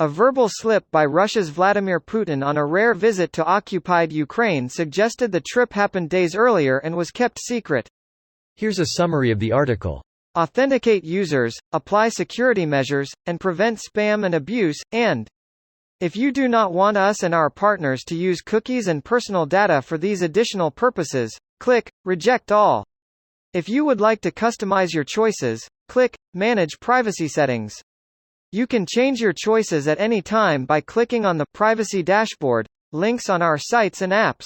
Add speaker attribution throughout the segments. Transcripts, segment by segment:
Speaker 1: A verbal slip by Russia's Vladimir Putin on a rare visit to occupied Ukraine suggested the trip happened days earlier and was kept secret.
Speaker 2: Here's a summary of the article.
Speaker 1: Authenticate users, apply security measures, and prevent spam and abuse, and if you do not want us and our partners to use cookies and personal data for these additional purposes, click Reject All. If you would like to customize your choices, click Manage Privacy Settings. You can change your choices at any time by clicking on the Privacy Dashboard, links on our sites and apps.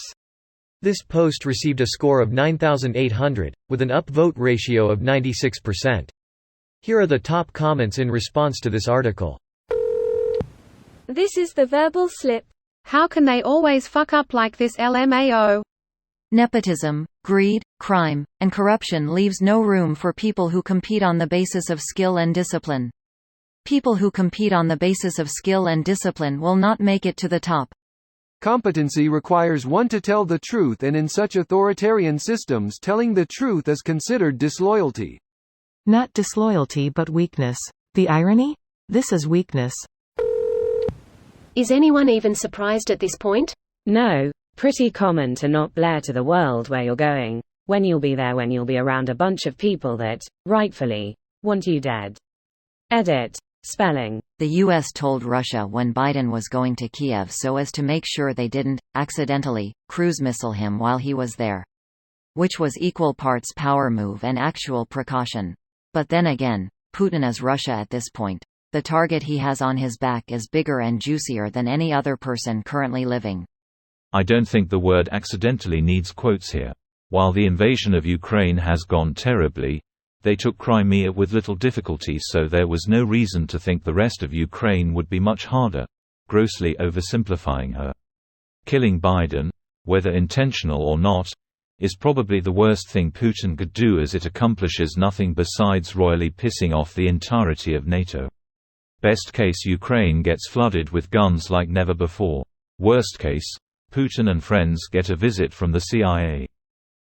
Speaker 2: This post received a score of 9,800, with an upvote ratio of 96%. Here are the top comments in response to this article.
Speaker 3: This is the verbal slip. How can they always fuck up like this, LMAO?
Speaker 4: Nepotism, greed, crime, and corruption leaves no room for people who compete on the basis of skill and discipline. People who compete on the basis of skill and discipline will not make it to the top.
Speaker 5: Competency requires one to tell the truth, and in such authoritarian systems telling the truth is considered disloyalty.
Speaker 6: Not disloyalty but weakness. The irony? This is weakness.
Speaker 3: Is anyone even surprised at this point?
Speaker 7: No. Pretty common to not blare to the world where you're going, when you'll be there, when you'll be around a bunch of people that, rightfully, want you dead. Edit. Spelling.
Speaker 4: The U.S. told Russia when Biden was going to Kiev so as to make sure they didn't, accidentally, cruise missile him while he was there. Which was equal parts power move and actual precaution. But then again, Putin is Russia at this point. The target he has on his back is bigger and juicier than any other person currently living.
Speaker 8: I don't think the word accidentally needs quotes here. While the invasion of Ukraine has gone terribly, they took Crimea with little difficulty, so there was no reason to think the rest of Ukraine would be much harder, grossly oversimplifying her. Killing Biden, whether intentional or not, is probably the worst thing Putin could do, as it accomplishes nothing besides royally pissing off the entirety of NATO. Best case, Ukraine gets flooded with guns like never before. Worst case, Putin and friends get a visit from the CIA.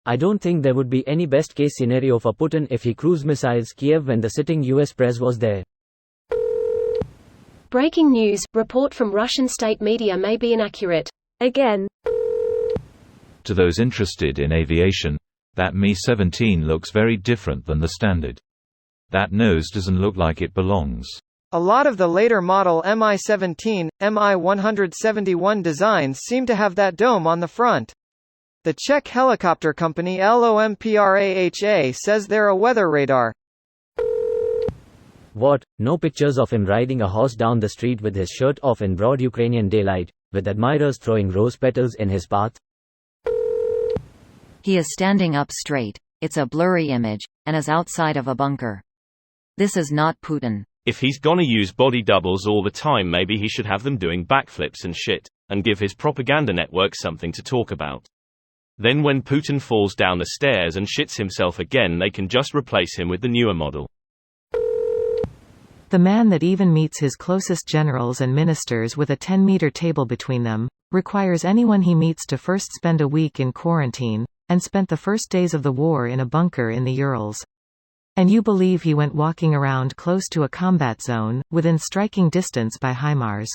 Speaker 9: I don't think there would be any best case scenario for Putin if he cruise missiles Kiev when the sitting US press was there.
Speaker 3: Breaking news, report from Russian state media may be inaccurate. Again.
Speaker 8: To those interested in aviation, that Mi-17 looks very different than the standard. That nose doesn't look like it belongs.
Speaker 1: A lot of the later model Mi-17, Mi-171 designs seem to have that dome on the front. The Czech helicopter company LOMPRAHA says they're a weather radar.
Speaker 9: What? No pictures of him riding a horse down the street with his shirt off in broad Ukrainian daylight, with admirers throwing rose petals in his path?
Speaker 4: He is standing up straight, it's a blurry image, and is outside of a bunker. This is not Putin.
Speaker 10: If he's gonna use body doubles all the time, maybe he should have them doing backflips and shit, and give his propaganda network something to talk about. Then when Putin falls down the stairs and shits himself again, they can just replace him with the newer model.
Speaker 6: The man that even meets his closest generals and ministers with a 10-meter table between them, requires anyone he meets to first spend a week in quarantine, and spent the first days of the war in a bunker in the Urals. And you believe he went walking around close to a combat zone, within striking distance by HIMARS?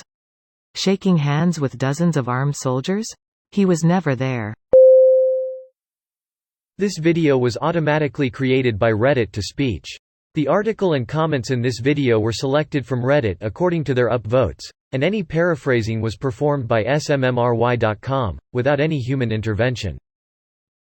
Speaker 6: Shaking hands with dozens of armed soldiers? He was never there.
Speaker 2: This video was automatically created by Reddit to speech. The article and comments in this video were selected from Reddit according to their upvotes, and any paraphrasing was performed by smmry.com, without any human intervention.